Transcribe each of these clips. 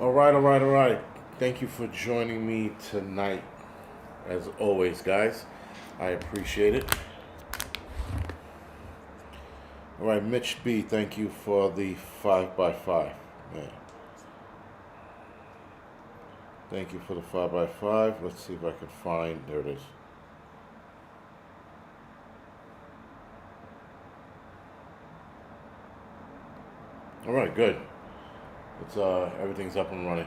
All right. Thank you for joining me tonight, as always, guys. I appreciate it. All right, Mitch B, thank you for the 5 by 5 Yeah. Thank you for the 5 by 5 Let's see if I can find. There it is. All right, good. It's everything's up and running.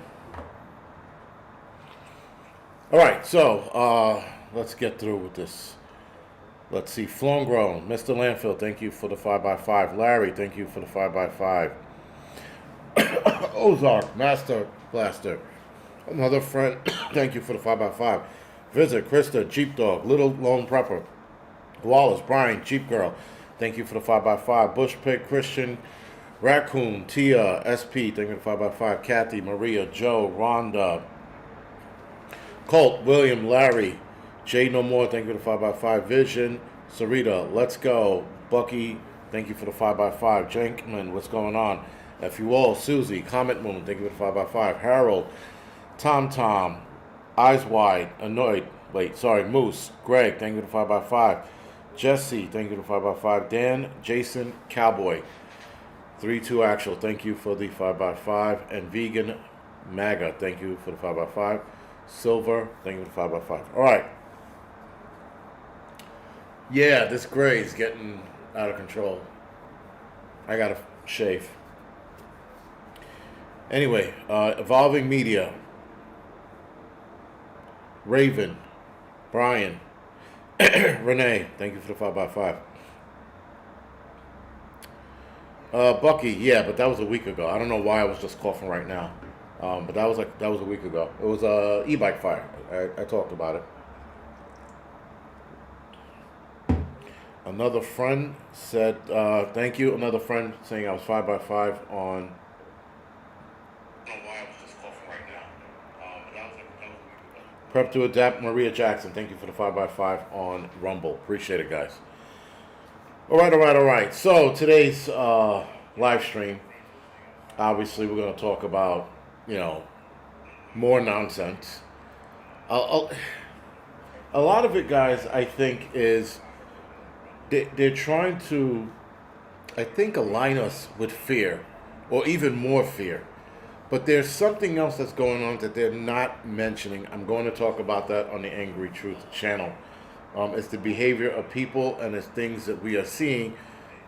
All right, so let's get through with this. Let's see. Flown Grown, Mr. Landfill, thank you for the 5 by 5 Larry, thank you for the 5 by 5 Ozark, Master Blaster, another friend, thank you for the 5 by 5 Visit, Krista, Jeep Dog, Little Lone Prepper, Wallace, Brian, Jeep Girl, thank you for the 5 by 5 Bush Pig, Christian, Raccoon, Tia, SP, thank you for the 5 by 5 Kathy, Maria, Joe, Rhonda, Colt, William, Larry, Jay No More, thank you for the 5 by 5 Vision, Sarita, Let's Go, Bucky, thank you for the 5 by 5 Jenkman, what's going on? F you all, Susie, Comet Moon, thank you for the 5 by 5 Harold, Tom Tom, Eyes Wide, Annoyed, Moose, Greg, thank you for the 5 by 5 Jesse, thank you for the 5 by 5 Dan, Jason, Cowboy, 3-2 Actual, thank you for the 5 by 5 and Vegan MAGA, thank you for the 5 by 5 Silver, thank you for the 5 by 5 All right. Yeah, this gray is getting out of control. I gotta shave. Anyway, Evolving Media, Raven, Brian, Renee, thank you for the 5 by 5 Bucky, yeah, but that was a week ago. I don't know why I was just coughing right now. But that was a week ago. It was e-bike fire. I talked about it. Another friend said thank you. Another friend saying I was 5 by 5 on. I don't know why I was just coughing right now. But that was a week ago. Prep to Adapt, Maria Jackson. Thank you for the 5 by 5 on Rumble. Appreciate it, guys. All right. So today's live stream. Obviously, we're going to talk about, more nonsense. A lot of it, guys, I think is they're trying to, I think, align us with fear, or even more fear. But there's something else that's going on that they're not mentioning. I'm going to talk about that on the Angry Truth channel. It's the behavior of people, and it's things that we are seeing,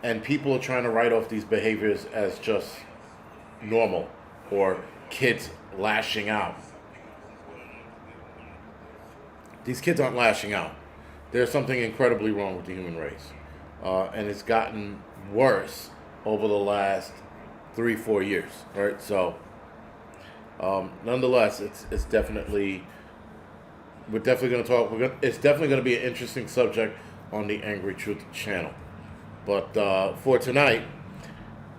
and people are trying to write off these behaviors as just normal, or kids lashing out. These kids aren't lashing out. There's something incredibly wrong with the human race. And it's gotten worse over the last 3-4 years, right? So, nonetheless, it's definitely, we're definitely going to talk, it's definitely going to be an interesting subject on the Angry Truth channel. But for tonight,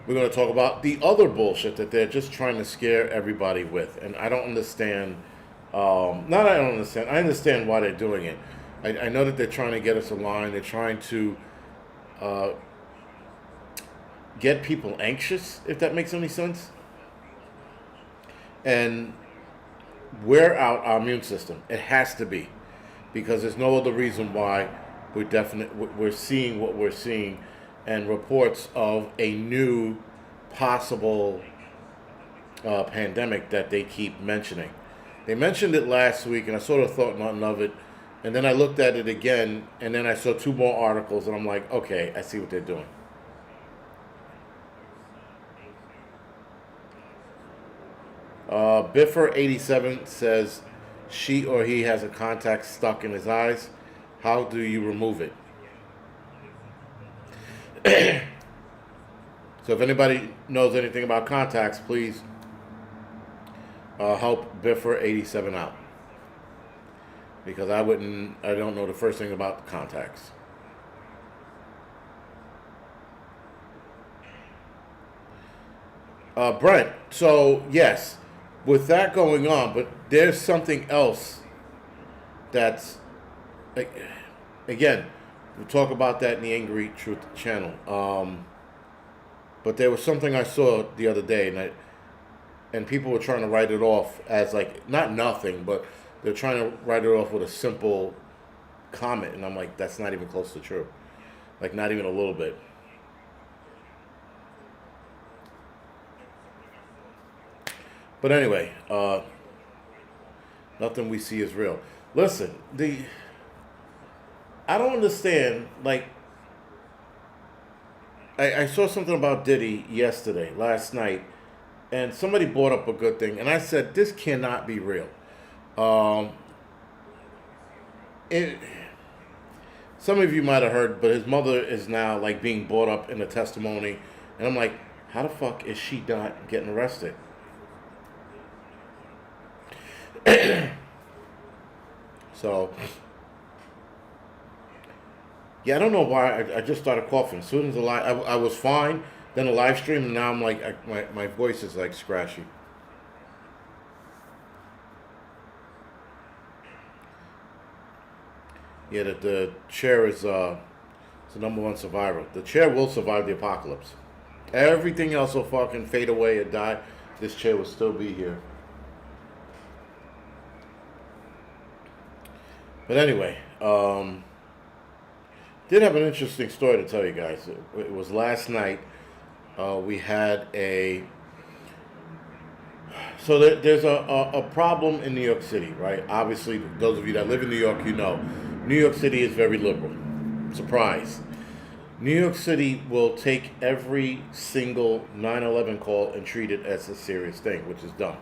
we're going to talk about the other bullshit that they're just trying to scare everybody with. And I don't understand. I understand why they're doing it. I know that they're trying to get us aligned. They're trying to get people anxious, if that makes any sense. And wear out our immune system. It has to be. Because there's no other reason why we're seeing what we're seeing, and reports of a new possible pandemic that they keep mentioning. They mentioned it last week, and I sort of thought nothing of it. And then I looked at it again, and then I saw 2 more articles, and I'm like, okay, I see what they're doing. Biffer87 says she or he has a contact stuck in his eyes. How do you remove it? So if anybody knows anything about contacts, please help Biffer87 out. Because I don't know the first thing about contacts. Brent, so yes, with that going on, but there's something else that's, again, we'll talk about that in the Angry Truth channel. But there was something I saw the other day, and and people were trying to write it off as like not nothing, but they're trying to write it off with a simple comment, and I'm like, that's not even close to true. Like, not even a little bit. But anyway, nothing we see is real. Listen, I don't understand. Like, I saw something about Diddy yesterday, last night, and somebody brought up a good thing, and I said this cannot be real. Um, it, some of you might have heard, but his mother is now like being brought up in a testimony, and I'm like, how the fuck is she not getting arrested? So, yeah, I don't know why I just started coughing. As soon as I was fine, then the live stream, and now I'm like, my voice is like scratchy. Yeah, the chair is the number one survivor. The chair will survive the apocalypse. Everything else will fucking fade away and die. This chair will still be here. But anyway, did have an interesting story to tell you guys. It was last night. We had a so there's a problem in New York City, right? Obviously, those of you that live in New York, you know, New York City is very liberal. Surprise. New York City will take every single 9/11 call and treat it as a serious thing, which is dumb.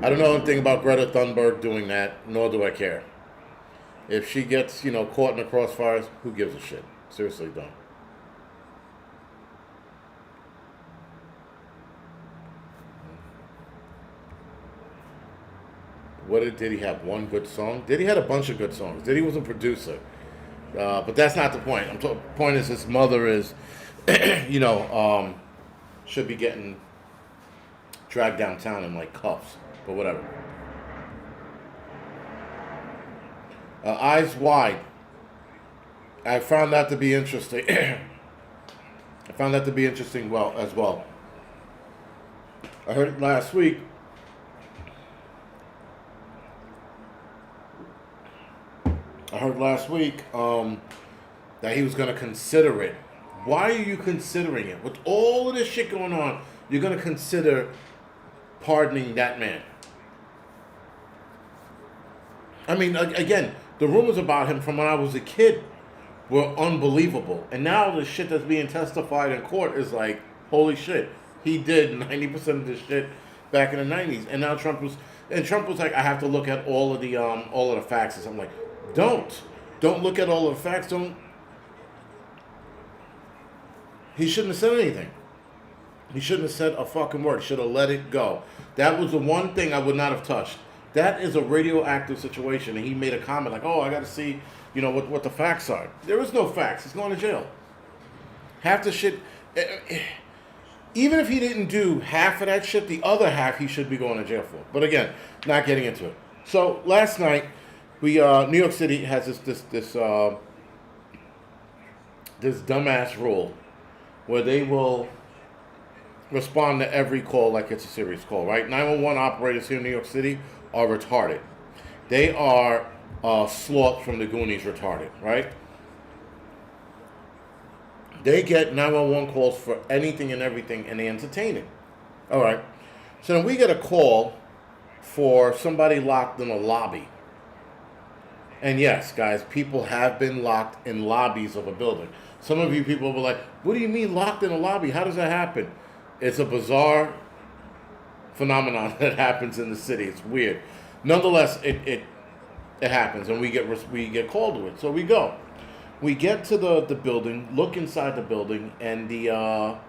I don't know anything about Greta Thunberg doing that, nor do I care. If she gets, caught in the crossfires, who gives a shit? Seriously, don't. Did he have one good song? Did he had a bunch of good songs? Did he was a producer? But that's not the point. The point is his mother is, should be getting dragged downtown in like cuffs, but whatever. Eyes Wide. I found that to be interesting. I found that to be interesting as well. I heard it last week. That he was going to consider it. Why are you considering it? With all of this shit going on, you're going to consider pardoning that man. I mean, again, the rumors about him from when I was a kid were unbelievable. And now the shit that's being testified in court is like, holy shit. He did 90% of this shit back in the 90s. And now Trump was like, I have to look at all of the facts. I'm like, don't look at all of the facts. He shouldn't have said anything. He shouldn't have said a fucking word. He should have let it go. That was the one thing I would not have touched. That is a radioactive situation. And he made a comment like, I got to see, what the facts are. There is no facts. He's going to jail. Half the shit, even if he didn't do half of that shit, the other half he should be going to jail for. But again, not getting into it. So last night, New York City has this dumbass rule where they will respond to every call like it's a serious call, right? 911 operators here in New York City are retarded. They are Sloth from the Goonies retarded, right? They get 911 calls for anything and everything, and they entertain it. All right. So then we get a call for somebody locked in a lobby. And yes, guys, people have been locked in lobbies of a building. Some of you people were like, what do you mean locked in a lobby? How does that happen? It's a bizarre phenomenon that happens in the city. It's weird. Nonetheless, it happens, and we get called to it. So we go. We get to the building, look inside the building, and the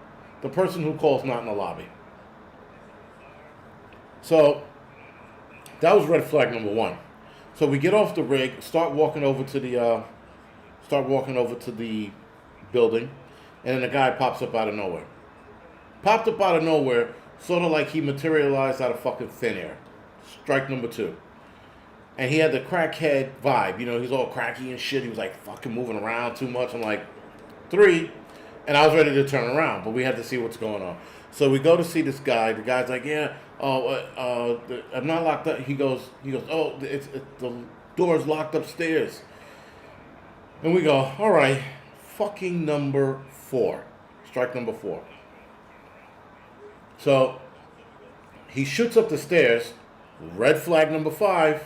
person who calls not in the lobby. So that was red flag number one. So we get off the rig, start walking over to the building, and then the guy pops up out of nowhere. Popped up out of nowhere, sort of like he materialized out of fucking thin air. Strike number two. and he had the crackhead vibe. You know, he's all cracky and shit. He was like fucking moving around too much. I'm like, 3, and I was ready to turn around, but we had to see what's going on. So we go to see this guy. The guy's like, yeah, I'm not locked up. He goes, oh, it's the door's locked upstairs. And we go, all right, fucking number 4, strike number 4. So he shoots up the stairs. Red flag number 5.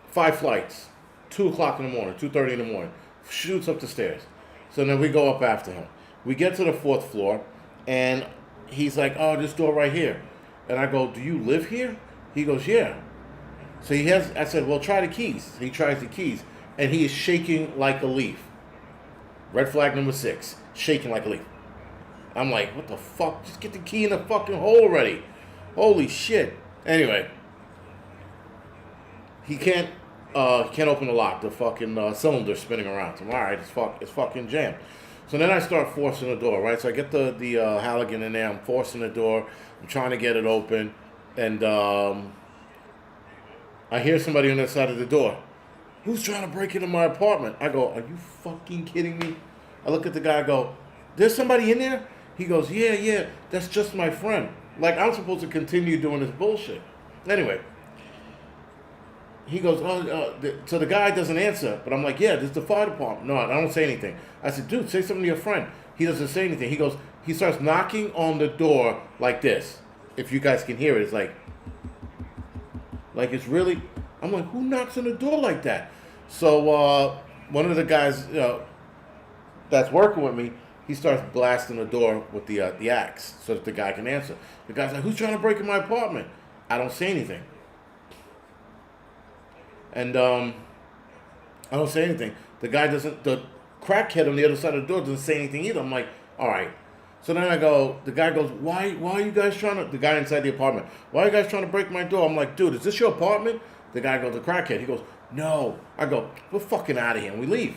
5 flights, 2 o'clock in the morning, 2:30 in the morning. Shoots up the stairs. So then we go up after him. We get to the 4th floor, and he's like, oh, this door right here. And I go, do you live here? He goes, yeah. So he has, I said, well, try the keys. He tries the keys, and he is shaking like a leaf. Red flag number 6, shaking like a leaf. I'm like, what the fuck? Just get the key in the fucking hole already. Holy shit. Anyway, he can't open the lock. The fucking cylinder's spinning around. So I'm, all right, it's fucking jammed. So then I start forcing the door, right? So I get the Halligan in there. I'm forcing the door. I'm trying to get it open. And I hear somebody on the side of the door. Who's trying to break into my apartment? I go, are you fucking kidding me? I look at the guy, I go, there's somebody in there? He goes, yeah, that's just my friend. Like, I'm supposed to continue doing this bullshit. Anyway. He goes, so the guy doesn't answer, but I'm like, yeah, this is the fire department. No, I don't say anything. I said, dude, say something to your friend. He doesn't say anything. He starts knocking on the door like this. If you guys can hear it, it's like it's really, I'm like, who knocks on the door like that? So one of the guys that's working with me, he starts blasting the door with the axe so that the guy can answer. The guy's like, who's trying to break in my apartment? I don't say anything. And I don't say anything. The crackhead on the other side of the door doesn't say anything either. I'm like, all right. So then the guy goes, why are you guys the guy inside the apartment, why are you guys trying to break my door? I'm like, dude, is this your apartment? The guy goes, the crackhead. He goes, no. I go, we're fucking out of here. And we leave.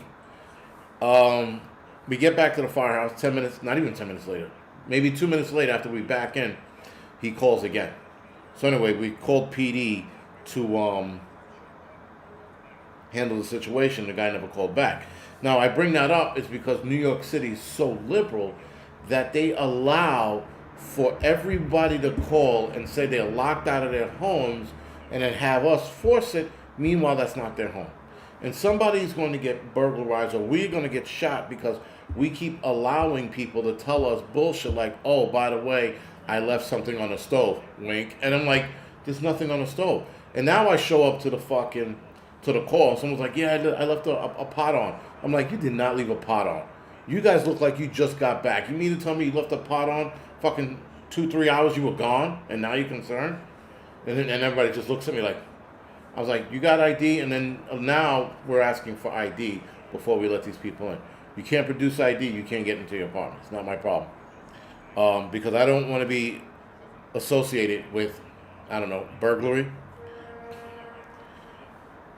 We get back to the firehouse 10 minutes, not even 10 minutes later. Maybe 2 minutes later after we back in, he calls again. So anyway, we called PD to handle the situation. The guy never called back. Now, I bring that up is because New York City is so liberal that they allow for everybody to call and say they're locked out of their homes and then have us force it. Meanwhile, that's not their home. And somebody's going to get burglarized or we're going to get shot because we keep allowing people to tell us bullshit like, oh, by the way, I left something on the stove. Wink. And I'm like, there's nothing on the stove. And now I show up to the call, and someone's like, yeah, I left a pot on. I'm like, you did not leave a pot on. You guys look like you just got back. You mean to tell me you left a pot on fucking 2-3 hours you were gone, and now you're concerned? And everybody just looks at me like, I was like, you got ID? And then now we're asking for ID before we let these people in. You can't produce ID, you can't get into your apartment. It's not my problem. Because I don't want to be associated with, I don't know, burglary.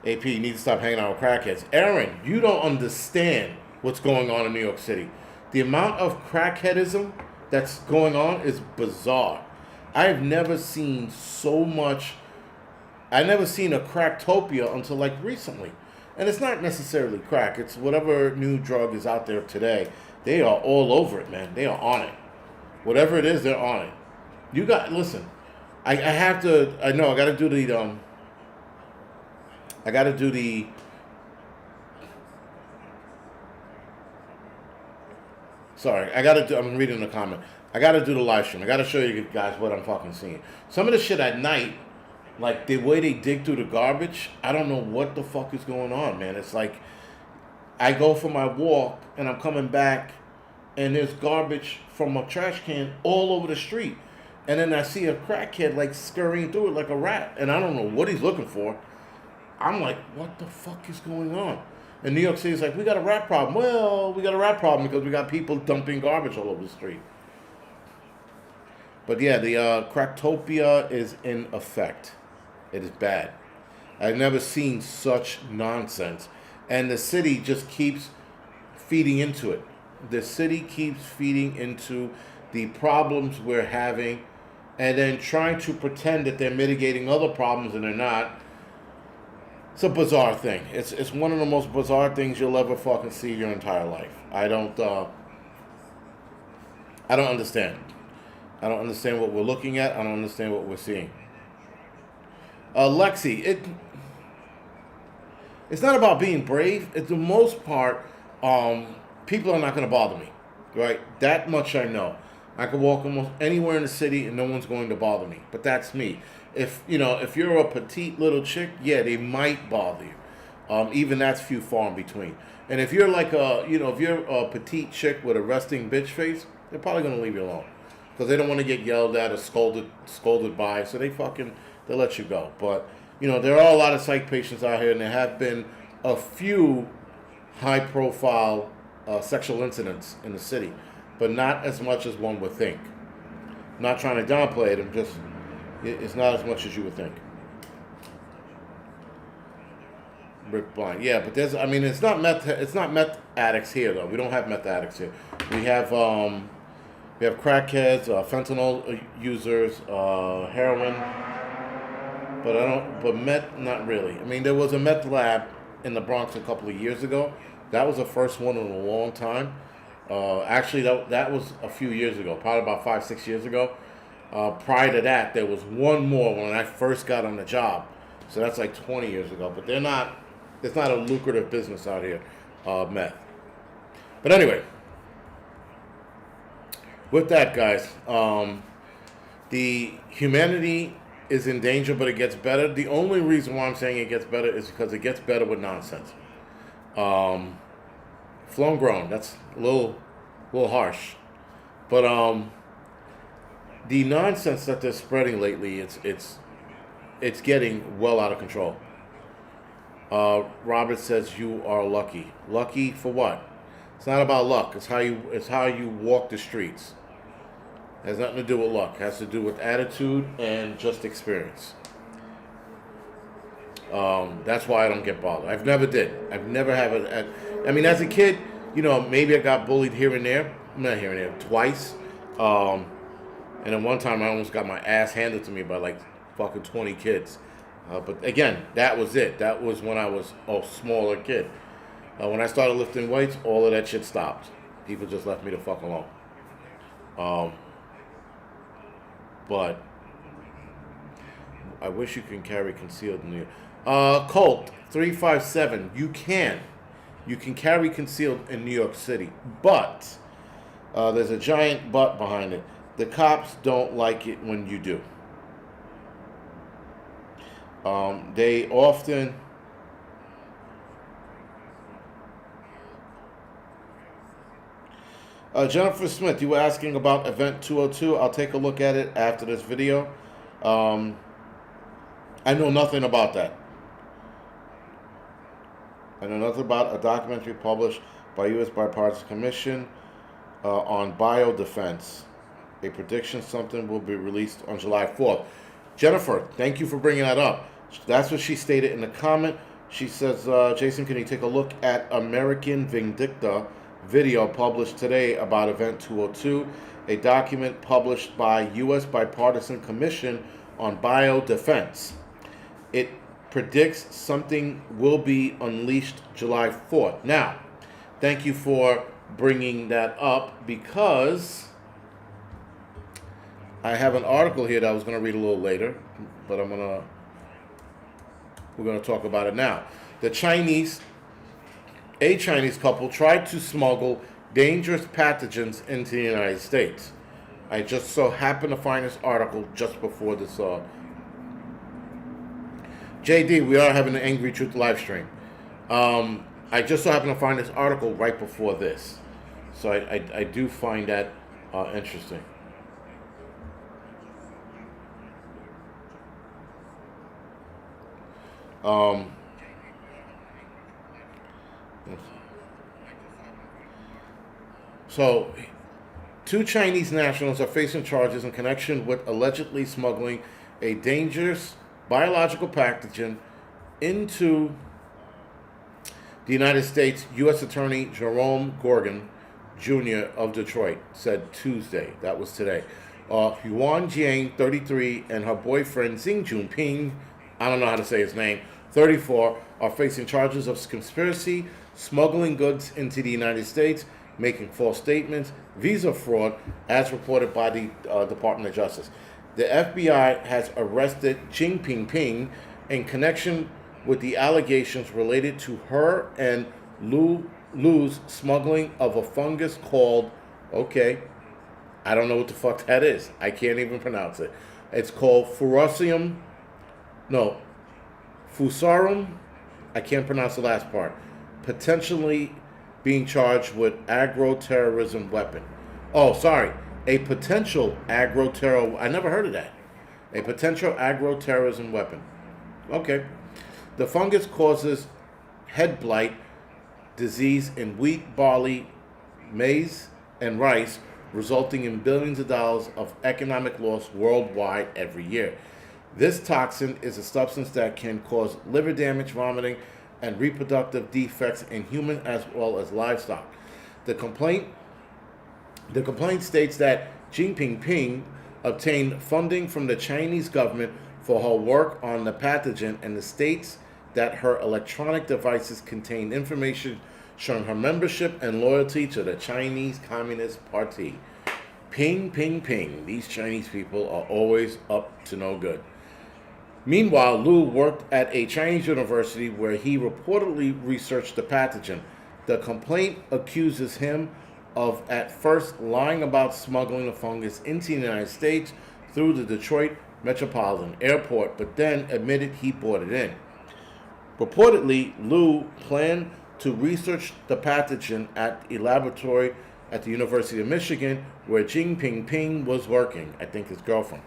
AP, you need to stop hanging out with crackheads. Aaron, you don't understand what's going on in New York City. The amount of crackheadism that's going on is bizarre. I have never seen so much. I never seen a cracktopia until like recently. And it's not necessarily crack. It's whatever new drug is out there today. They are all over it, man. They are on it. Whatever it is, they're on it. Listen, I got to do the, I'm reading the comment. I got to do the live stream. I got to show you guys what I'm fucking seeing. Some of the shit at night, like the way they dig through the garbage, I don't know what the fuck is going on, man. It's like I go for my walk and I'm coming back and there's garbage from a trash can all over the street. And then I see a crackhead like scurrying through it like a rat. And I don't know what he's looking for. I'm like, what the fuck is going on? And New York City is like, we got a rat problem. Well, we got a rat problem because we got people dumping garbage all over the street. But yeah, the cracktopia is in effect. It is bad. I've never seen such nonsense. And the city just keeps feeding into it. The city keeps feeding into the problems we're having and then trying to pretend that they're mitigating other problems and they're not. It's a bizarre thing. It's one of the most bizarre things you'll ever fucking see your entire life. I don't understand. I don't understand what we're looking at. I don't understand what we're seeing. Lexi, it's not about being brave. At the most part, people are not going to bother me, right? That much I know. I could walk almost anywhere in the city and no one's going to bother me. But that's me. If you're a petite little chick, yeah, they might bother you. Even that's few far in between. And if you're like if you're a petite chick with a resting bitch face, they're probably going to leave you alone because they don't want to get yelled at or scolded by. So they let you go. But there are a lot of psych patients out here, and there have been a few high-profile sexual incidents in the city, but not as much as one would think. I'm not trying to downplay it. It's not as much as you would think. Rick Blind, yeah, but it's not meth addicts here though. We don't have meth addicts here. We have crackheads, fentanyl users, heroin. But meth, not really. I mean, there was a meth lab in the Bronx a couple of years ago. That was the first one in a long time. Actually, that was a few years ago, probably about 5-6 years ago. Prior to that, there was one more when I first got on the job. So that's like 20 years ago. But it's not a lucrative business out here, meth. But anyway, with that, guys, the humanity is in danger, but it gets better. The only reason why I'm saying it gets better is because it gets better with nonsense. Flown grown. That's a little harsh, but the nonsense that they're spreading lately, it's getting well out of control. Robert says you are lucky. Lucky for what? It's not about luck. It's how you walk the streets. It has nothing to do with luck. It has to do with attitude and just experience. That's why I don't get bothered. I've never did. I've never have it. I mean, as a kid, maybe I got bullied here and there. Not here and there, twice. And then one time I almost got my ass handed to me by like fucking 20 kids. But again, that was it. That was when I was a smaller kid. When I started lifting weights, all of that shit stopped. People just left me the fuck alone. But I wish you can carry concealed in New York. Colt 357. You can carry concealed in New York City, but there's a giant but behind it. The cops don't like it when you do. They often Jennifer Smith, you were asking about Event 202. I'll take a look at it after this video. I know nothing about that. I know nothing about a documentary published by U.S. Bipartisan Commission on biodefense. A prediction something will be released on July 4th. Jennifer, thank you for bringing that up. That's what she stated in the comment. She says, Jason, can you take a look at American Vindicta video published today about Event 202, a document published by U.S. Bipartisan Commission on Biodefense. It predicts something will be unleashed July 4th. Now, thank you for bringing that up because I have an article here that I was going to read a little later, but we're going to talk about it now. A Chinese couple tried to smuggle dangerous pathogens into the United States. I just so happened to find this article just before this. JD, we are having an Angry Truth live stream. I just so happened to find this article right before this. So I do find that interesting. So, 2 Chinese nationals are facing charges in connection with allegedly smuggling a dangerous biological pathogen into the United States. U.S. Attorney Jerome Gorgon, Jr. of Detroit, said Tuesday. That was today. Yuan Jiang, 33, and her boyfriend Xing Jinping, I don't know how to say his name, 34, are facing charges of conspiracy, smuggling goods into the United States, making false statements, visa fraud, as reported by the Department of Justice. The FBI has arrested Jing Ping in connection with the allegations related to her and Lu's smuggling of a fungus called, okay, I don't know what the fuck that is. I can't even pronounce it. It's called Fusarum. I can't pronounce the last part. Potentially being charged with agro-terrorism weapon. Oh, sorry. A potential agro-terror. I never heard of that. A potential agro-terrorism weapon. Okay. The fungus causes head blight disease in wheat, barley, maize, and rice, resulting in billions of dollars of economic loss worldwide every year. This toxin is a substance that can cause liver damage, vomiting, and reproductive defects in humans as well as livestock. The complaint states that Jing Ping obtained funding from the Chinese government for her work on the pathogen, and the states that her electronic devices contained information showing her membership and loyalty to the Chinese Communist Party. Ping. These Chinese people are always up to no good. Meanwhile, Lu worked at a Chinese university where he reportedly researched the pathogen. The complaint accuses him of at first lying about smuggling the fungus into the United States through the Detroit Metropolitan Airport, but then admitted he brought it in. Reportedly, Lu planned to research the pathogen at a laboratory at the University of Michigan where Jing Ping was working, I think his girlfriend.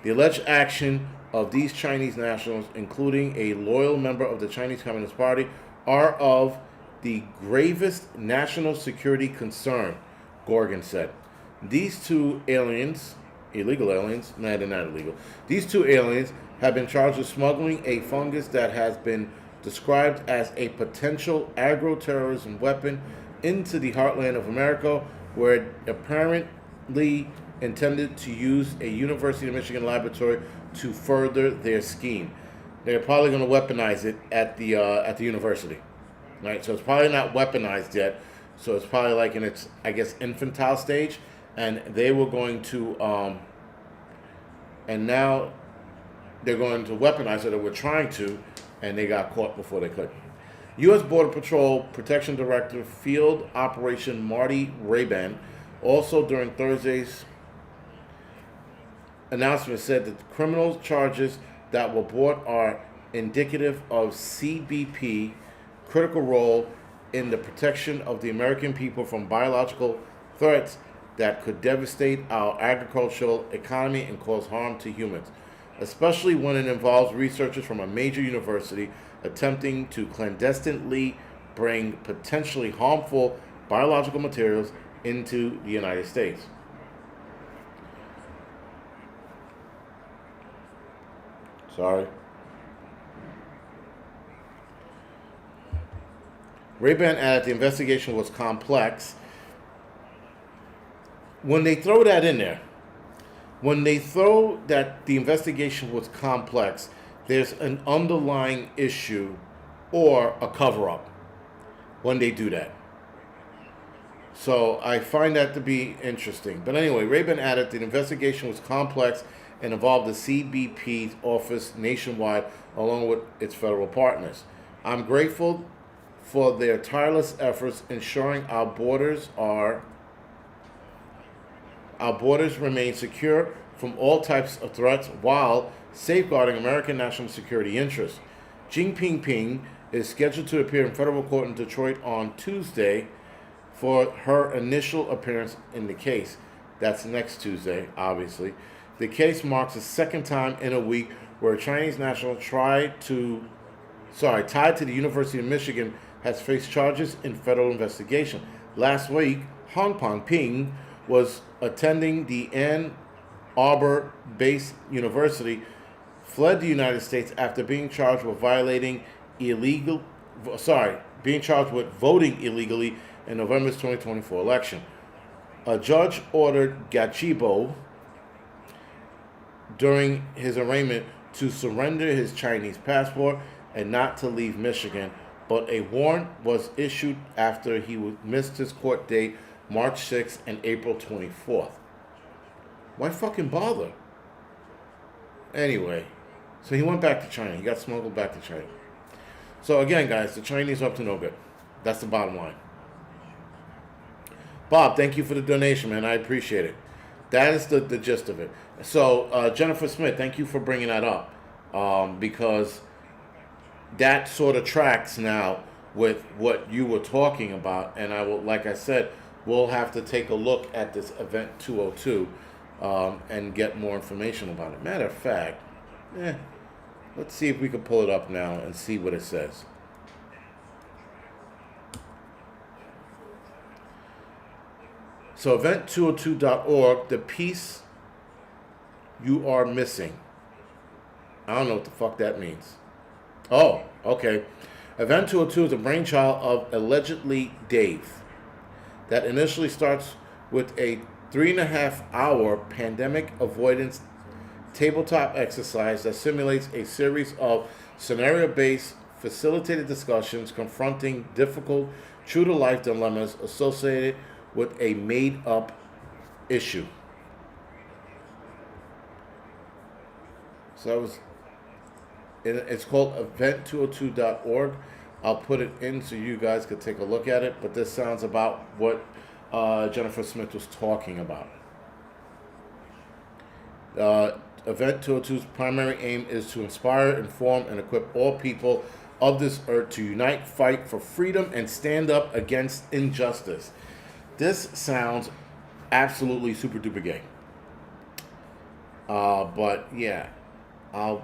The alleged action of these Chinese nationals, including a loyal member of the Chinese Communist Party, are of the gravest national security concern, Gorgon said. These two aliens, illegal aliens, no, they're not illegal. These two aliens have been charged with smuggling a fungus that has been described as a potential agro-terrorism weapon into the heartland of America, where it apparently intended to use a University of Michigan laboratory to further their scheme. They're probably going to weaponize it at the university, right? So it's probably not weaponized yet. So it's probably like in its, I guess, infantile stage, and they were going to, and now they're going to weaponize it, or we're trying to, and they got caught before they could. U.S. Border Patrol Protection Director Field Operation Marty Raban also during Thursday's announcement said that the criminal charges that were brought are indicative of CBP critical role in the protection of the American people from biological threats that could devastate our agricultural economy and cause harm to humans, especially when it involves researchers from a major university attempting to clandestinely bring potentially harmful biological materials into the United States. Sorry. Ray-Ban added the investigation was complex. When they throw that in there, when they throw that the investigation was complex, there's an underlying issue or a cover-up when they do that. So I find that to be interesting. But anyway, Ray-Ban added the investigation was complex and involved the CBP's office nationwide along with its federal partners. I'm grateful for their tireless efforts ensuring our borders remain secure from all types of threats while safeguarding American national security interests. Jing Ping is scheduled to appear in federal court in Detroit on Tuesday for her initial appearance in the case. That's next Tuesday, obviously. The case marks the second time in a week where a Chinese national tied to the University of Michigan has faced charges in federal investigation. Last week, Hong Ping was attending the Ann Arbor-based university, fled the United States after being charged with voting illegally in November's 2024 election. A judge ordered Gachibo during his arraignment to surrender his Chinese passport. and not to leave Michigan, but a warrant was issued after he missed his court date March 6th and April 24th. Why fucking bother? Anyway, so he went back to China. He got smuggled back to China. So again, guys, the Chinese are up to no good. That's the bottom line. Bob, thank you for the donation, man. I appreciate it. That is the gist of it. So Jennifer Smith, thank you for bringing that up, because that sort of tracks now with what you were talking about. And I will, like I said, we'll have to take a look at this event 202 and get more information about it. Matter of fact, let's see if we can pull it up now and see what it says. So event202.org, the piece you are missing. I don't know what the fuck that means. Oh, okay. Event 202 is a brainchild of allegedly Dave that initially starts with a 3.5-hour pandemic avoidance tabletop exercise that simulates a series of scenario-based facilitated discussions confronting difficult, true-to-life dilemmas associated with a made-up issue. So that was, it's called event202.org. I'll put it in so you guys could take a look at it, but this sounds about what Jennifer Smith was talking about. Event 202's primary aim is to inspire, inform, and equip all people of this earth to unite, fight for freedom, and stand up against injustice. This sounds absolutely super duper gay. But yeah, I'll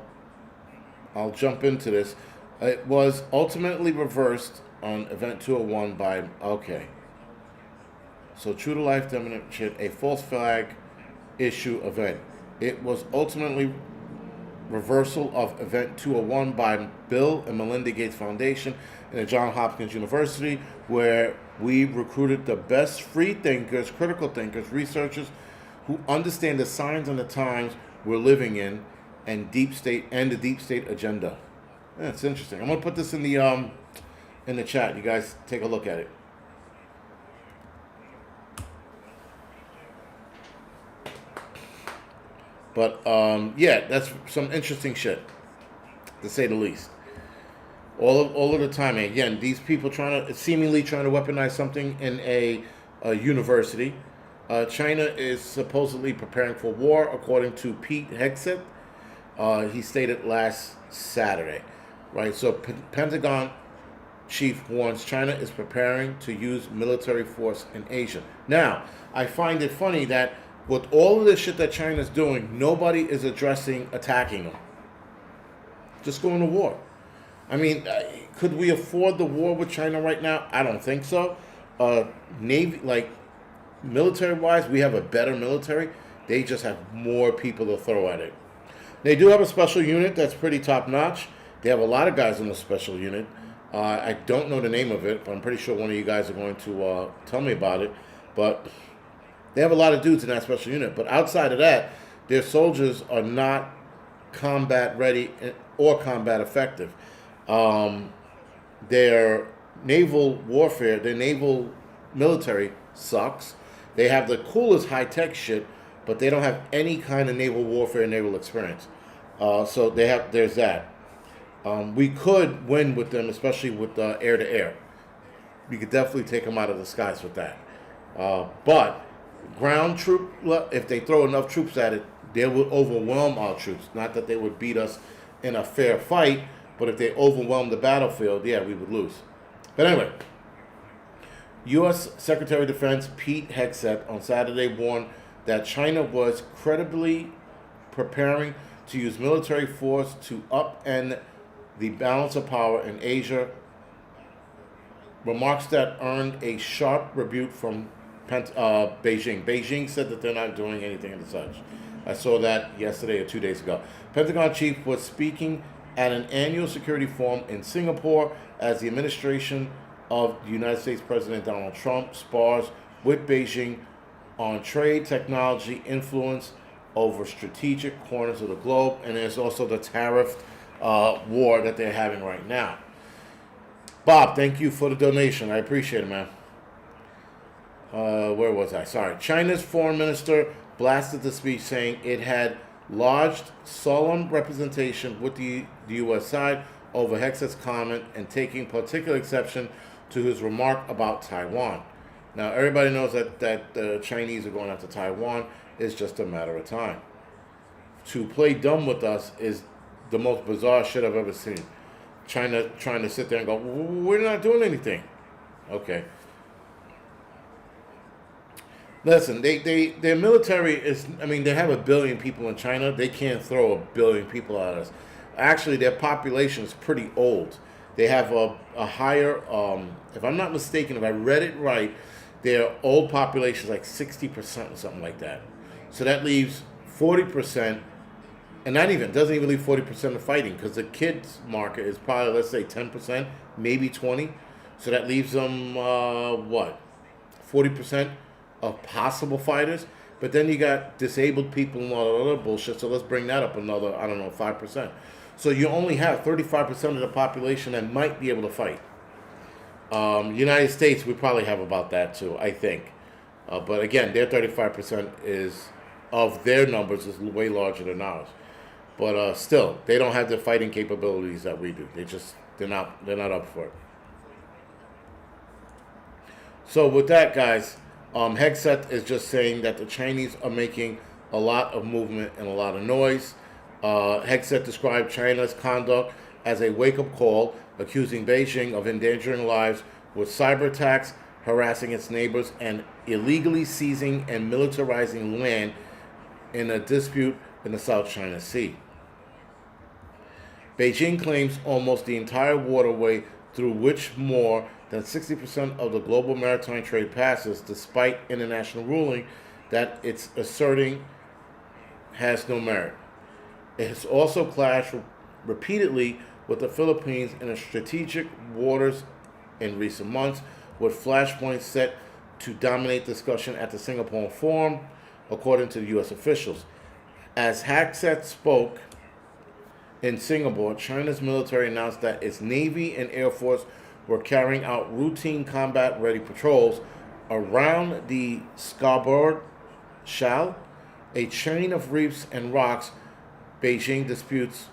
jump into this. It was ultimately reversed on Event 201 by, okay. So True to Life demonstrated a false flag issue event. It was ultimately reversal of Event 201 by Bill and Melinda Gates Foundation and the Johns Hopkins University, where we recruited the best free thinkers, critical thinkers, researchers who understand the signs and the times we're living in, and the deep state agenda. Yeah, it's interesting. I'm gonna put this in the chat. You guys take a look at it. But yeah, that's some interesting shit, to say the least. All of the time, and again, these people seemingly trying to weaponize something in a university. China is supposedly preparing for war, according to Pete Hegseth. He stated last Saturday, right? So Pentagon chief warns China is preparing to use military force in Asia. Now, I find it funny that with all of this shit that China's doing, nobody is addressing attacking them. Just going to war. I mean, could we afford the war with China right now? I don't think so. Navy, like military-wise, we have a better military. They just have more people to throw at it. They do have a special unit that's pretty top-notch. They have a lot of guys in the special unit. I don't know the name of it, but I'm pretty sure one of you guys are going to tell me about it. But they have a lot of dudes in that special unit. But outside of that, their soldiers are not combat ready or combat effective. Their naval warfare, their naval military sucks. They have the coolest high-tech shit, but they don't have any kind of naval warfare, naval experience. So there's that. We could win with them, especially with air-to-air. We could definitely take them out of the skies with that. But ground troop, if they throw enough troops at it, they will overwhelm our troops. Not that they would beat us in a fair fight, but if they overwhelm the battlefield, yeah, we would lose. But anyway, U.S. Secretary of Defense Pete Hegseth on Saturday warned that China was credibly preparing to use military force to upend the balance of power in Asia, remarks that earned a sharp rebuke from Beijing. Beijing said that they're not doing anything of such. I saw that yesterday or 2 days ago. Pentagon chief was speaking at an annual security forum in Singapore as the administration of the United States President Donald Trump spars with Beijing on trade, technology, influence over strategic corners of the globe. And there's also the tariff war that they're having right now. Bob, thank you for the donation. I appreciate it, man. Where was I? Sorry. China's foreign minister blasted the speech, saying it had lodged solemn representation with the U.S. side over Hexet's comment and taking particular exception to his remark about Taiwan. Now, everybody knows that the Chinese are going after Taiwan. It's just a matter of time. To play dumb with us is the most bizarre shit I've ever seen. China trying to sit there and go, we're not doing anything. Okay. Listen, their military is, I mean, they have 1 billion people in China. They can't throw 1 billion people at us. Actually, their population is pretty old. They have a higher, if I'm not mistaken, if I read it right, their old population is like 60% or something like that. So that leaves 40%, and not even, doesn't even leave 40% of fighting, because the kids market is probably, let's say, 10%, maybe 20. So that leaves them, 40% of possible fighters. But then you got disabled people and all that other bullshit, so let's bring that up another, 5%. So you only have 35% of the population that might be able to fight. United States, we probably have about that too, I think. But again, their 35% is of their numbers is way larger than ours. But still, they don't have the fighting capabilities that we do. They're not up for it. So with that, guys, Hegseth is just saying that the Chinese are making a lot of movement and a lot of noise. Hegseth described China's conduct as a wake-up call, accusing Beijing of endangering lives with cyber attacks, harassing its neighbors, and illegally seizing and militarizing land in a dispute in the South China Sea. Beijing claims almost the entire waterway through which more than 60% of the global maritime trade passes, despite international ruling that it's asserting has no merit. It has also clashed repeatedly with the Philippines in strategic waters in recent months, with flashpoints set to dominate discussion at the Singapore Forum, according to the U.S. officials. As Hegseth spoke in Singapore, China's military announced that its Navy and Air Force were carrying out routine combat-ready patrols around the Scarborough Shoal, a chain of reefs and rocks Beijing disputes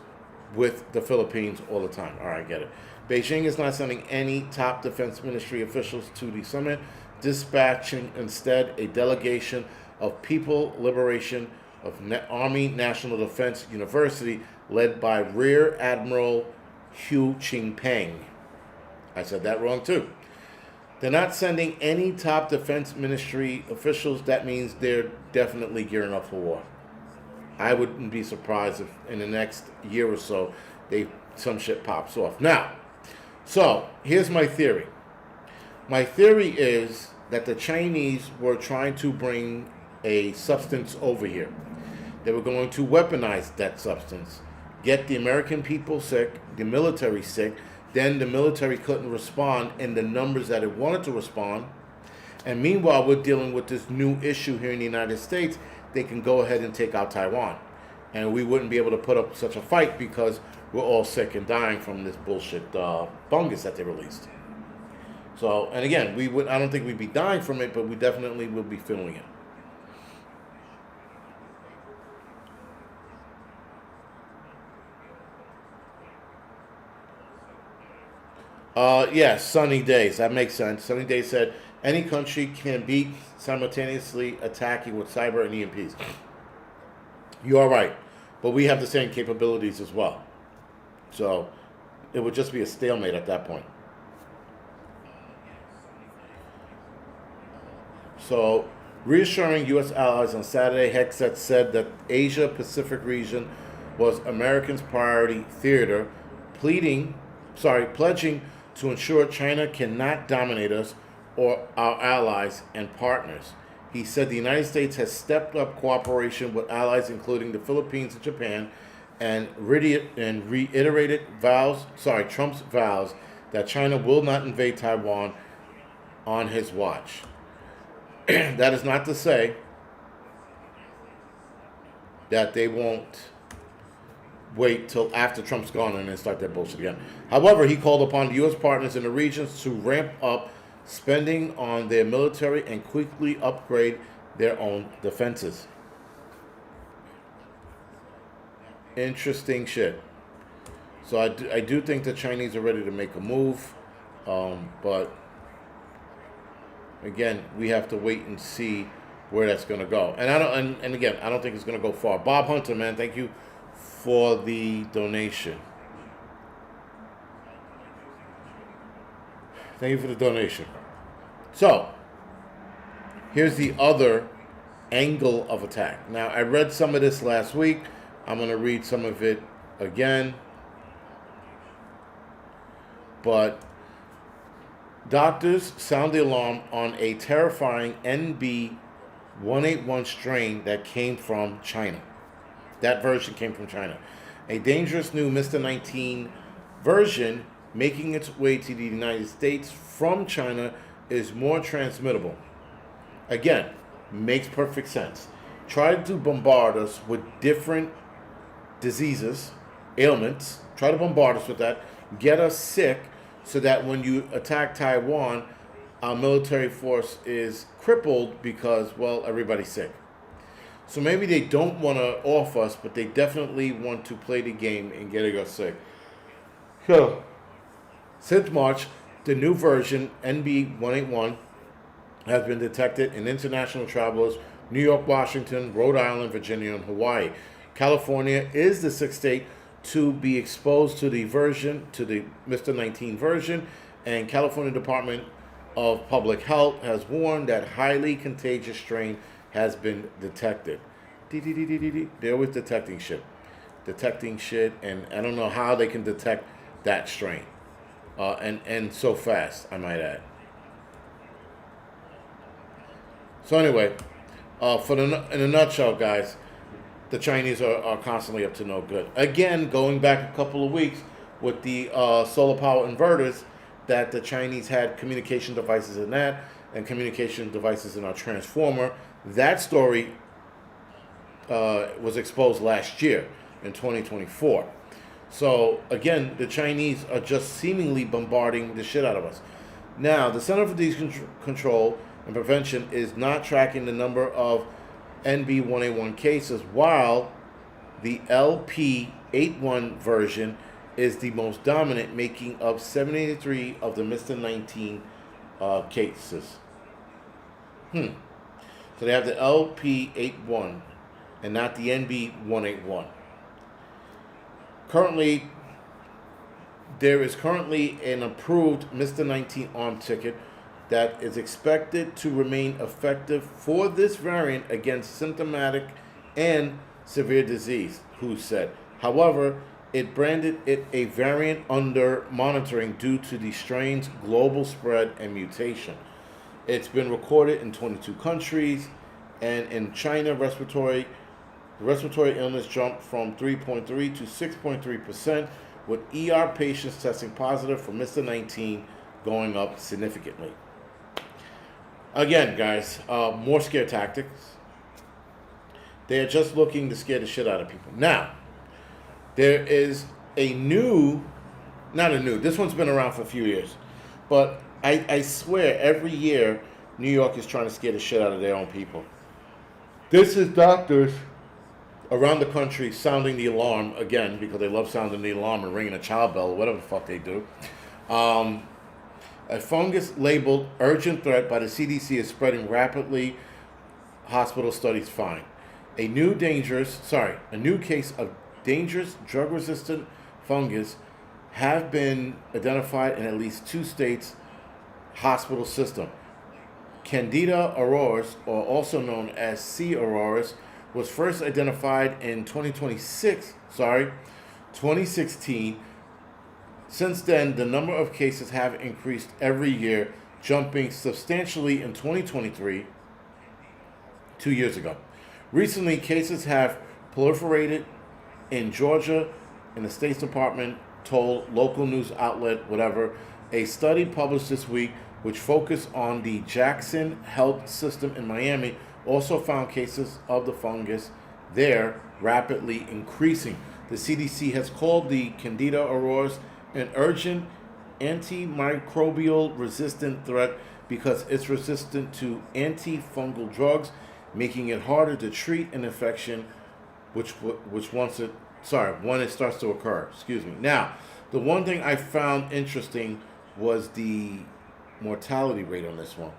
with the Philippines all the time. All right, get it. Beijing is not sending any top defense ministry officials to the summit, dispatching instead a delegation of People Liberation of Army National Defense University led by Rear Admiral Hu Qingpeng. I said that wrong too. They're not sending any top defense ministry officials. That means they're definitely gearing up for war. I wouldn't be surprised if in the next year or so some shit pops off. Now, so here's my theory. My theory is that the Chinese were trying to bring a substance over here. They were going to weaponize that substance, get the American people sick, the military sick. Then the military couldn't respond in the numbers that it wanted to respond. And meanwhile, we're dealing with this new issue here in the United States. They can go ahead and take out Taiwan. And we wouldn't be able to put up such a fight because we're all sick and dying from this bullshit fungus that they released. So, and again, I don't think we'd be dying from it, but we definitely will be feeling it. Yes, Sunny Days. That makes sense. Sunny Days said, any country can beat simultaneously attacking with cyber and EMPs. You are right. But we have the same capabilities as well. So it would just be a stalemate at that point. So, reassuring U.S. allies on Saturday, Hegseth said that Asia-Pacific region was Americans' priority theater, pledging to ensure China cannot dominate us or our allies and partners. He said the United States has stepped up cooperation with allies including the Philippines and Japan and reiterated Trump's vows that China will not invade Taiwan on his watch. That is not to say that they won't wait till after Trump's gone and then start that bullshit again. However, he called upon the U.S. partners in the regions to ramp up spending on their military and quickly upgrade their own defenses. Interesting shit. So I do think the Chinese are ready to make a move, but again, we have to wait and see where that's going to go. And I don't. And again, I don't think it's going to go far. Bob Hunter, man, thank you for the donation. Thank you for the donation. So, here's the other angle of attack. Now, I read some of this last week. I'm going to read some of it again. But doctors sound the alarm on a terrifying NB181 strain that came from China. That version came from China. A dangerous new Mr. 19 version making its way to the United States from China is more transmittable. Again, makes perfect sense. Try to bombard us with different diseases, ailments. Try to bombard us with that. Get us sick so that when you attack Taiwan, our military force is crippled because, well, everybody's sick. So maybe they don't want to off us, but they definitely want to play the game and getting us sick. So, since March, the new version, NB181, has been detected in international travelers, New York, Washington, Rhode Island, Virginia, and Hawaii. California is the sixth state to be exposed to the version, to the Mr. 19 version, and California Department of Public Health has warned that highly contagious strain has been detected. They're always detecting shit. And I don't know how they can detect that strain. And so fast, I might add. So anyway, in a nutshell, guys, the Chinese are constantly up to no good. Again, going back a couple of weeks with the solar power inverters, that the Chinese had communication devices in that and communication devices in our transformer. That story was exposed last year in 2024. So again, the Chinese are just seemingly bombarding the shit out of us. Now, the Center for Disease Control and Prevention is not tracking the number of NB181 cases, while the LP81 version is the most dominant, making up 73 of the Mr. 19 cases. So they have the LP81 and not the NB181. There is currently an approved Mr. 19 arm ticket that is expected to remain effective for this variant against symptomatic and severe disease, WHO said. However, it branded it a variant under monitoring due to the strain's global spread and mutation. It's been recorded in 22 countries, and in China, respiratory illness jumped from 3.3 to 6.3%, with ER patients testing positive for Mr. 19 going up significantly. Again, guys, more scare tactics. They are just looking to scare the shit out of people. Now, there is this one's been around for a few years, but I swear every year New York is trying to scare the shit out of their own people. This is doctors around the country sounding the alarm again, because they love sounding the alarm and ringing a child bell or whatever the fuck they do. A fungus labeled urgent threat by the CDC is spreading rapidly. Hospital studies find a new case of dangerous drug-resistant fungus have been identified in at least 2 states' hospital system. Candida auroris, or also known as C. auroris, was first identified in 2016. Since then, the number of cases have increased every year, jumping substantially in 2023, 2 years ago. Recently, cases have proliferated in Georgia, and the State Department told local news outlet, whatever, a study published this week, which focused on the Jackson Health System in Miami, also found cases of the fungus there rapidly increasing. The CDC has called the Candida auris an urgent antimicrobial resistant threat because it's resistant to antifungal drugs, making it harder to treat an infection when it starts to occur. Excuse me. Now, the one thing I found interesting was the mortality rate on this one.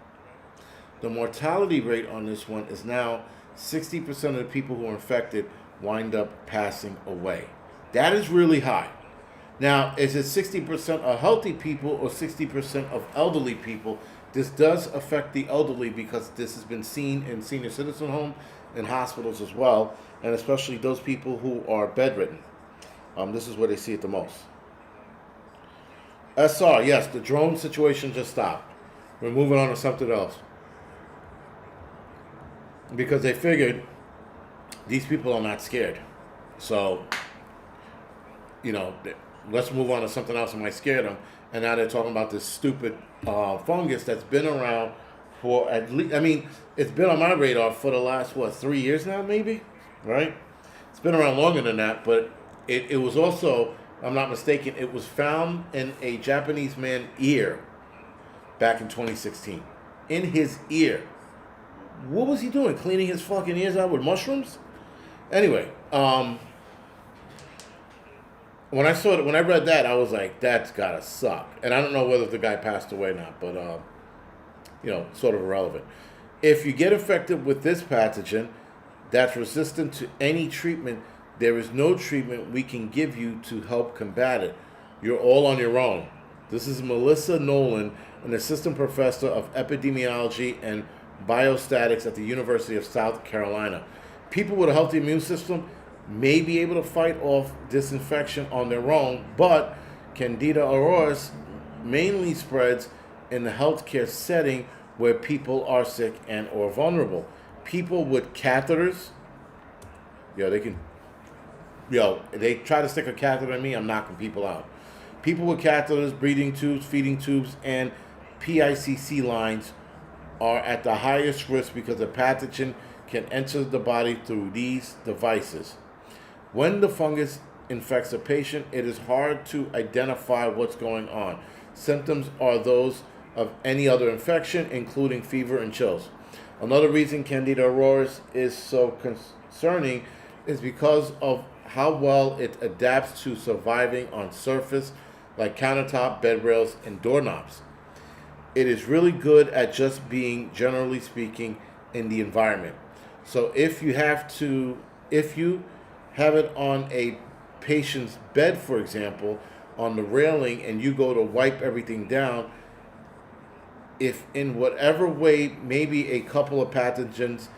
The mortality rate on this one is now 60% of the people who are infected wind up passing away. That is really high. Now, is it 60% of healthy people or 60% of elderly people? This does affect the elderly because this has been seen in senior citizen homes and hospitals as well, and especially those people who are bedridden. This is where they see it the most. SR, yes, the drone situation just stopped. We're moving on to something else. Because they figured these people are not scared. So, let's move on to something else that might scare them. And now they're talking about this stupid fungus that's been around for at least, it's been on my radar for the last, 3 years now, maybe? Right? It's been around longer than that, but it was also, I'm not mistaken, it was found in a Japanese man's ear back in 2016. In his ear. What was he doing? Cleaning his fucking ears out with mushrooms? Anyway, when I read that, I was like, that's gotta suck. And I don't know whether the guy passed away or not, but sort of irrelevant. If you get infected with this pathogen that's resistant to any treatment, there is no treatment we can give you to help combat it. You're all on your own. This is Melissa Nolan, an assistant professor of epidemiology and biostatics at the University of South Carolina. People with a healthy immune system may be able to fight off this infection on their own, but Candida auris mainly spreads in the healthcare setting where people are sick and or vulnerable. People with catheters, they try to stick a catheter in me, I'm knocking people out. People with catheters, breathing tubes, feeding tubes, and PICC lines are at the highest risk because the pathogen can enter the body through these devices. When the fungus infects a patient, it is hard to identify what's going on. Symptoms are those of any other infection, including fever and chills. Another reason Candida auris is so concerning is because of how well it adapts to surviving on surface like countertop, bed rails, and doorknobs. It is really good at just being, generally speaking, in the environment. So if you have it on a patient's bed, for example, on the railing, and you go to wipe everything down, if in whatever way maybe a couple of pathogens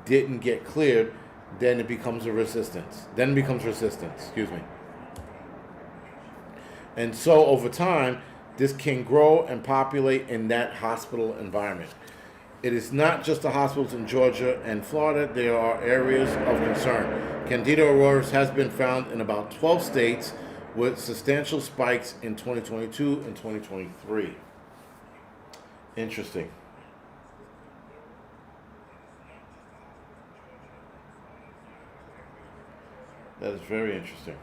didn't get cleared, then it becomes resistance. Excuse me. And so over time, this can grow and populate in that hospital environment. It is not just the hospitals in Georgia and Florida. There are areas of concern. Candida auris has been found in about 12 states with substantial spikes in 2022 and 2023. Interesting. That is very interesting.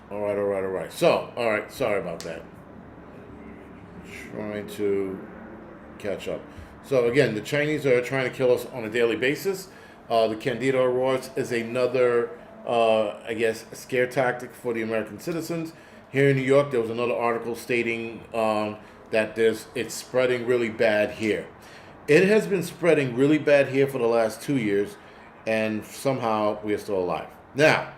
All right. So, sorry about that. Trying to catch up. So again, the Chinese are trying to kill us on a daily basis. The Candida auris is another, scare tactic for the American citizens. Here in New York, there was another article stating that it's spreading really bad here. It has been spreading really bad here for the last 2 years, and somehow we are still alive. Now,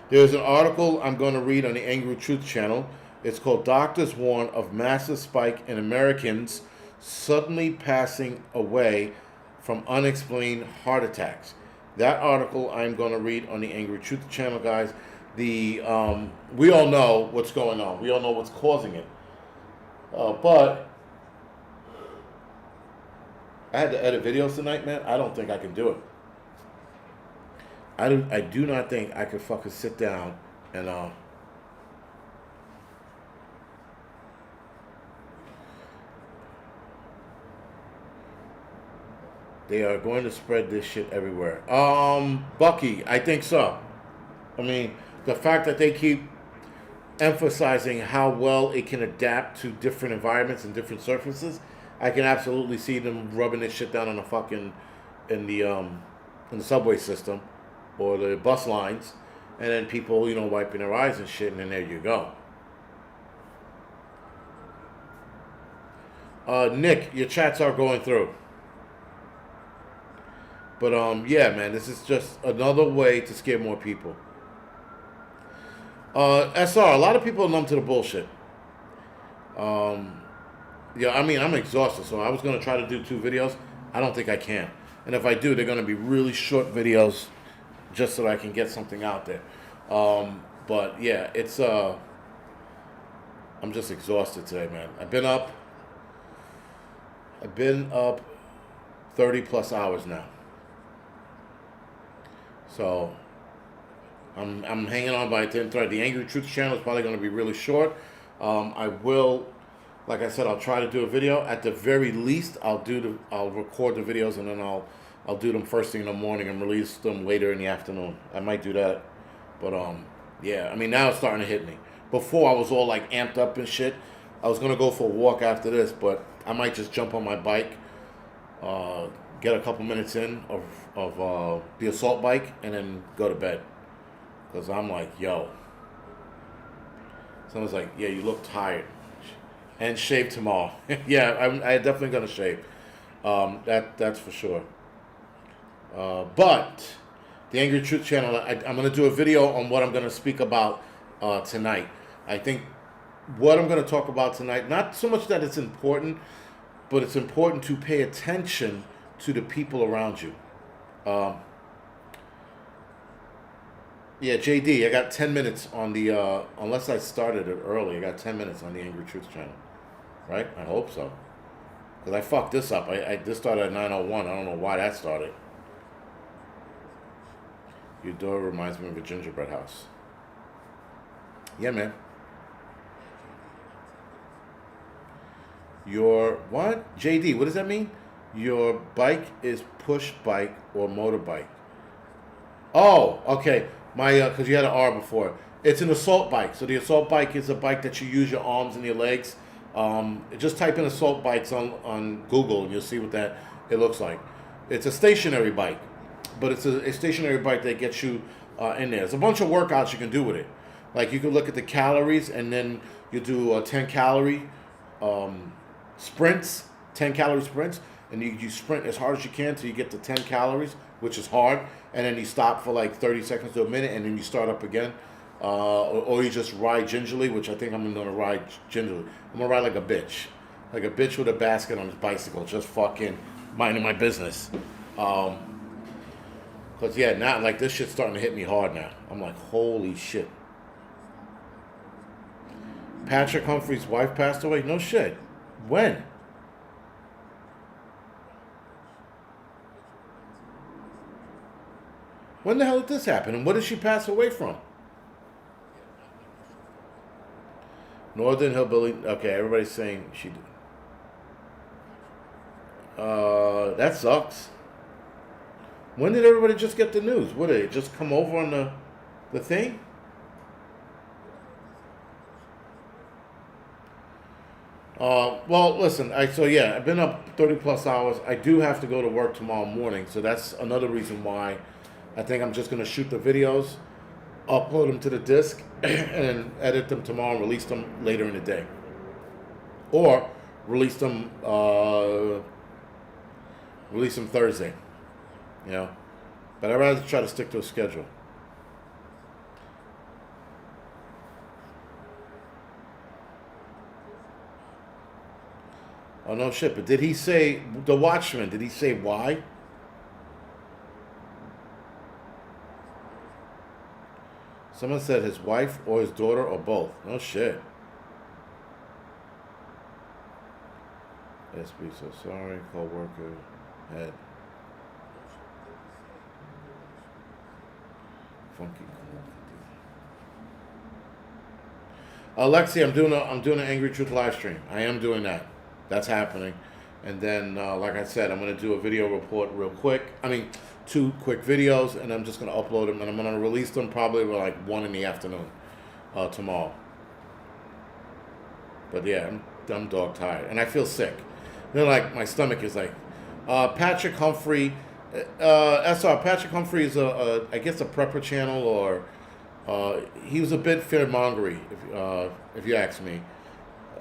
there's an article I'm going to read on the Angry Truth channel. It's called Doctors Warn of Massive Spike in Americans Suddenly Passing Away from Unexplained Heart Attacks. That article I'm going to read on the Angry Truth channel, guys. We all know what's going on. We all know what's causing it. But I had to edit videos tonight, man. I don't think I can do it. I do not think I could fucking sit down and They are going to spread this shit everywhere. Bucky, I think so. I mean, the fact that they keep emphasizing how well it can adapt to different environments and different surfaces, I can absolutely see them rubbing this shit down on the fucking in the subway system or the bus lines, and then people, you know, wiping their eyes and shit, and then there you go. Nick, your chats are going through. But yeah, man, this is just another way to scare more people. SR, a lot of people are numb to the bullshit. Yeah, I mean, I'm exhausted, so I was gonna try to do 2 videos. I don't think I can, and if I do, they're gonna be really short videos, just so I can get something out there. But yeah, it's I'm just exhausted today, man. I've been up 30 plus hours now. So I'm hanging on by a thin thread. The Angry Truth channel is probably going to be really short. I will, like I said, I'll try to do a video. At the very least, I'll record the videos, and then I'll do them first thing in the morning and release them later in the afternoon. I might do that. But yeah, I mean, now it's starting to hit me. Before, I was all like amped up and shit. I was going to go for a walk after this, but I might just jump on my bike, get a couple minutes in of the assault bike, and then go to bed. Because I'm like, yo. Someone's like, yeah, you look tired. And shave tomorrow. Yeah, I'm definitely going to shave. That's for sure. But the Angry Truth channel, I'm going to do a video on what I'm going to speak about tonight. I think what I'm going to talk about tonight, not so much that it's important, but it's important to pay attention to the people around you. Yeah, JD, I got 10 minutes on the, unless I started it early, I got 10 minutes on the Angry Truth channel. Right? I hope so. Because I fucked this up. This started at 9:01. I don't know why that started. Your door reminds me of a gingerbread house. Yeah, man. Your, what? JD, what does that mean? Your bike is push bike or motorbike. Oh, okay. Because you had an R before. It's an assault bike. So the assault bike is a bike that you use your arms and your legs. Just type in assault bikes on Google and you'll see what it looks like. It's a stationary bike, but it's a stationary bike that gets you in there. There's a bunch of workouts you can do with it. Like you can look at the calories and then you do 10 calorie sprints, 10 calorie sprints, and you sprint as hard as you can till you get to 10 calories, which is hard, and then you stop for like 30 seconds to a minute, and then you start up again. Or you just ride gingerly, which I think I'm going to ride gingerly. I'm going to ride like a bitch. Like a bitch with a basket on his bicycle, just fucking minding my business. Because, yeah, now, like, this shit's starting to hit me hard now. I'm like, holy shit. Patrick Humphrey's wife passed away? No shit. When? When the hell did this happen? And what did she pass away from? Northern Hillbilly. Okay, everybody's saying she did. That sucks. When did everybody just get the news? What did it just come over on the thing? Well, listen. So yeah, I've been up 30 plus hours. I do have to go to work tomorrow morning, so that's another reason why I think I'm just gonna shoot the videos, upload them to the disc, and edit them tomorrow and release them later in the day. Or release them Thursday. You know? But I'd rather try to stick to a schedule. Oh no shit, but did he say, the Watchman, did he say why? Someone said his wife or his daughter or both. No shit. SB, so sorry. Co-worker had funky. Alexi, I'm doing an Angry Truth live stream. I am doing that. That's happening. And then, like I said, I'm going to do a video report real quick. I mean, 2 quick videos, and I'm just going to upload them, and I'm going to release them probably like 1 in the afternoon tomorrow. But yeah, I'm dog tired, and I feel sick. You know, like my stomach is like, Patrick Humphrey, SR Patrick Humphrey is I guess a prepper channel, or he was a bit fear-mongery, if you ask me.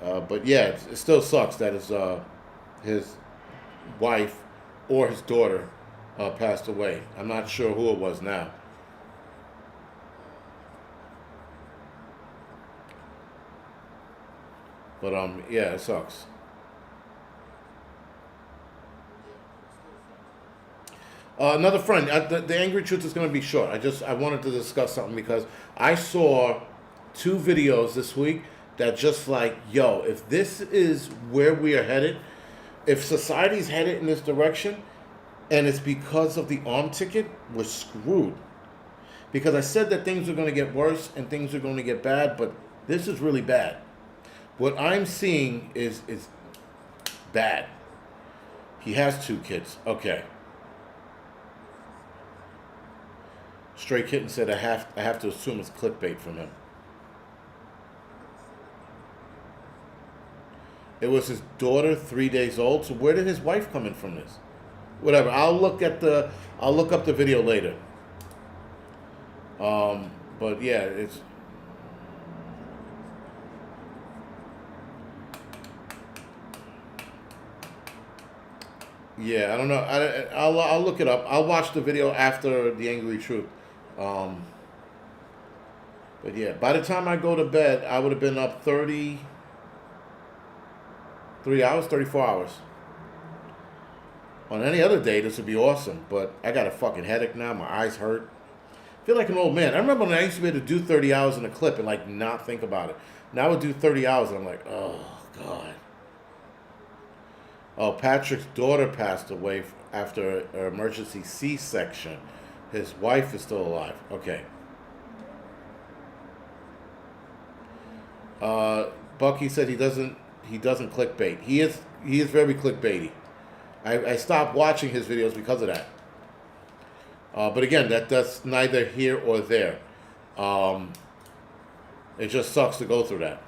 But yeah, it still sucks that his wife or his daughter passed away. I'm not sure who it was now. But yeah, it sucks. Another friend. The angry truth is going to be short. I wanted to discuss something because I saw 2 videos this week that just like, yo, if this is where we are headed, if society's headed in this direction, and it's because of the arm ticket, we're screwed. Because I said that things are going to get worse and things are going to get bad, but this is really bad. What I'm seeing is bad. He has 2 kids. Okay. Stray Kitten said I have to assume it's clickbait from him. It was his daughter, 3 days old. So where did his wife come in from this? Whatever. I'll look up the video later. But yeah, it's. Yeah, I don't know. I'll look it up. I'll watch the video after the Angry Truth. Um, but yeah, by the time I go to bed, I would have been up 33 hours, 34 hours. On any other day, this would be awesome. But I got a fucking headache now. My eyes hurt. I feel like an old man. I remember when I used to be able to do 30 hours in a clip and like not think about it. Now I would do 30 hours and I'm like, oh God. Oh, Patrick's daughter passed away after an emergency C-section. His wife is still alive. Okay. Bucky said he doesn't clickbait. He is very clickbaity. I stopped watching his videos because of that. But again, that's neither here or there. It just sucks to go through that.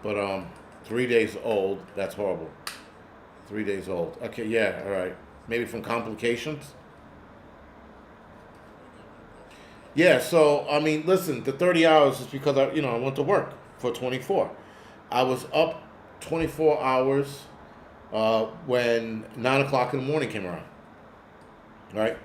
But 3 days old, that's horrible. 3 days old. Okay, yeah, all right. Maybe from complications. Yeah, so I mean, listen, the 30 hours is because I went to work for 24. I was up 24 hours when 9 o'clock in the morning came around. Right?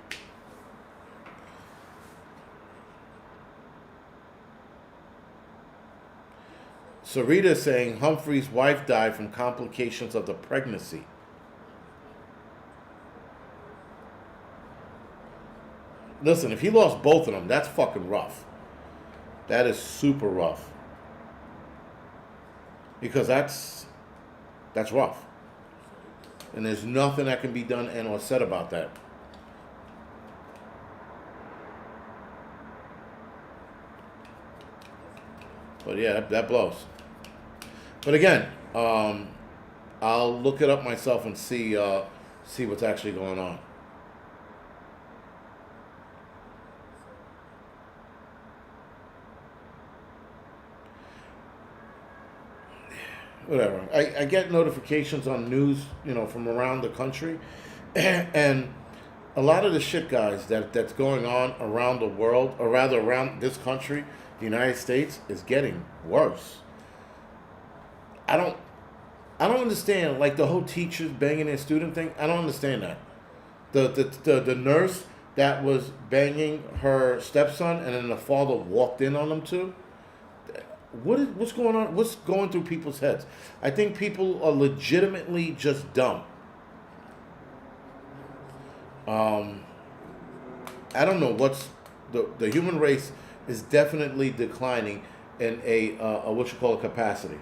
Sarita is saying Humphrey's wife died from complications of the pregnancy. Listen, if he lost both of them, that's fucking rough. That is super rough. Because that's rough. And there's nothing that can be done and or said about that. But yeah, that blows. But again, I'll look it up myself and see what's actually going on. Whatever. I get notifications on news, from around the country, and a lot of the shit, guys, that's going on around the world, or rather around this country, the United States, is getting worse. I don't understand, like the whole teachers banging their student thing. I don't understand that. The nurse that was banging her stepson, and then the father walked in on them too. What's going on? What's going through people's heads? I think people are legitimately just dumb. I don't know what's the human race is definitely declining in a what you call a capacity.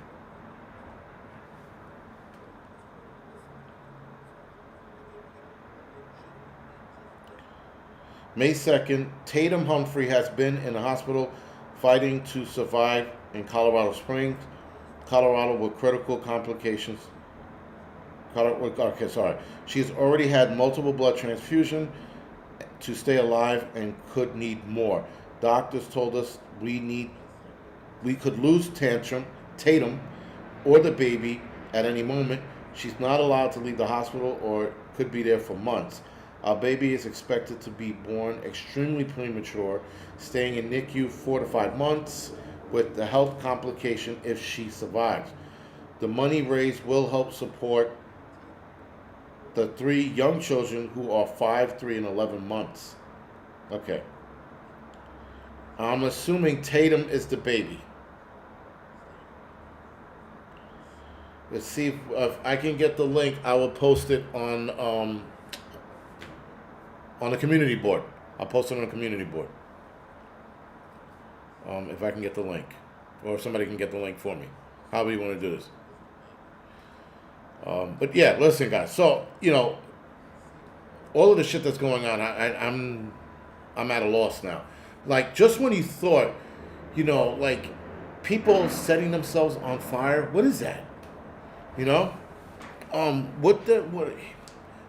May 2nd, Tatum Humphrey has been in the hospital fighting to survive in Colorado Springs. Colorado with critical complications. Okay, sorry. She's already had multiple blood transfusions to stay alive and could need more. Doctors told us we could lose Tatum, or the baby at any moment. She's not allowed to leave the hospital or could be there for months. Our baby is expected to be born extremely premature, staying in NICU 4 to 5 months with the health complication if she survives. The money raised will help support the 3 young children who are 5, 3, and 11 months. Okay. I'm assuming Tatum is the baby. Let's see if I can get the link. I will post it on the community board. I'll post it on the community board. If I can get the link. Or if somebody can get the link for me. However you want to do this. But yeah, listen, guys. So, all of the shit that's going on, I'm at a loss now. Like, just when you thought, like, people setting themselves on fire, what is that?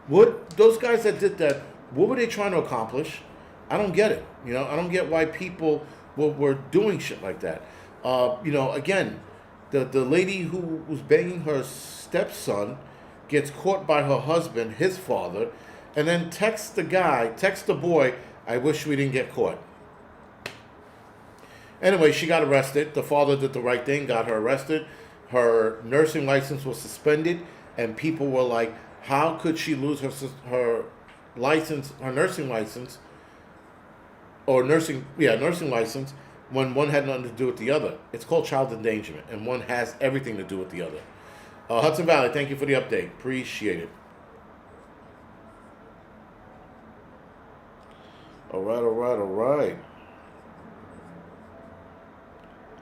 What those guys that did that, what were they trying to accomplish? I don't get it. I don't get why people were doing shit like that. Again, the lady who was banging her stepson gets caught by her husband, his father, and then texts the boy, I wish we didn't get caught. Anyway, she got arrested. The father did the right thing, got her arrested. Her nursing license was suspended, and people were like, how could she lose her license, her nursing license, or nursing license, when one had nothing to do with the other? It's called child endangerment, and one has everything to do with the other. Hudson Valley, thank you for the update. Appreciate it. All right.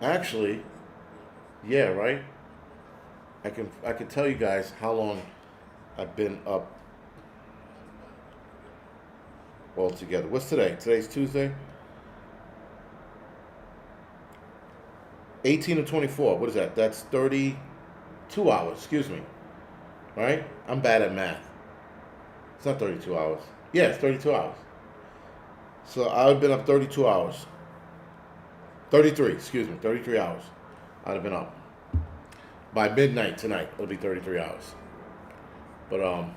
Actually, yeah, right? I can tell you guys how long I've been up altogether. What's today? Today's Tuesday. 18 to 24. What is that? That's 32 hours. Excuse me. All right? I'm bad at math. It's not 32 hours. Yeah, it's 32 hours. So I've been up 32 hours. 33 hours. I'd have been up. By midnight tonight, it'll be 33 hours. But,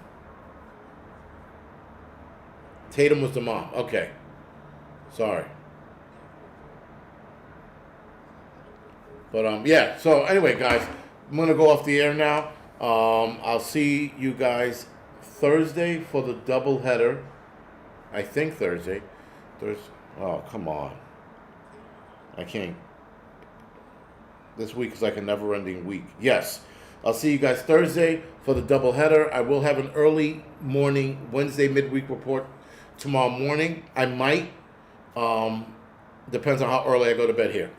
Tatum was the mom. Okay. Sorry. But, yeah. So, anyway, guys, I'm going to go off the air now. I'll see you guys Thursday for the doubleheader. I think Thursday. Oh, come on. I can't. This week is like a never-ending week. Yes. I'll see you guys Thursday for the doubleheader. I will have an early morning Wednesday midweek report tomorrow morning. I might. Depends on how early I go to bed here.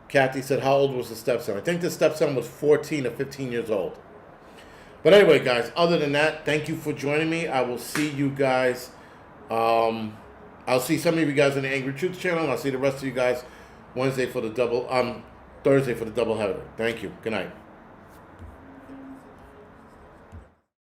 Kathy said, how old was the stepson? I think the stepson was 14 or 15 years old. But anyway, guys, other than that, thank you for joining me. I will see you guys. I'll see some of you guys on the Angry Truth channel. I'll see the rest of you guys Thursday for the doubleheader. Thank you. Good night.